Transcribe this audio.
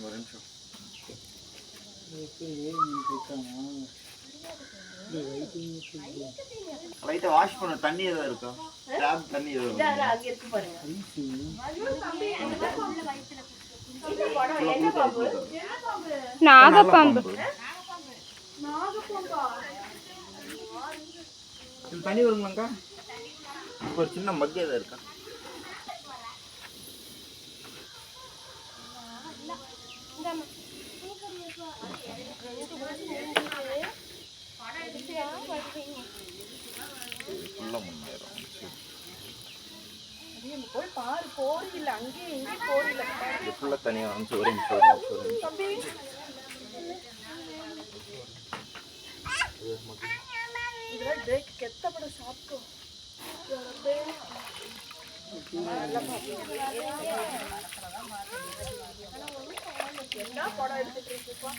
ஒரு நிமிஷம். லைட்டா வாஷ் பண்ண தண்ணி ஏதாவது இருக்கா? டேப் தண்ணி ஏதாவது நாகப்பாம்பு. தண்ணி வருங்களாக்கா? ஒரு சின்ன மக்கு ஏதாவது இருக்கா? போய் பாரு, போறீங்க அங்கேயே எங்கேயும் போறீங்க. ஃபுல்லா தனியா வந்து ஒரு நிமிஷம். இதெல்லாம் பிரேக் கெத்தப்பட சாப்பிட்டோம். என்ன படம் எடுத்துட்டு இருக்குப்பா?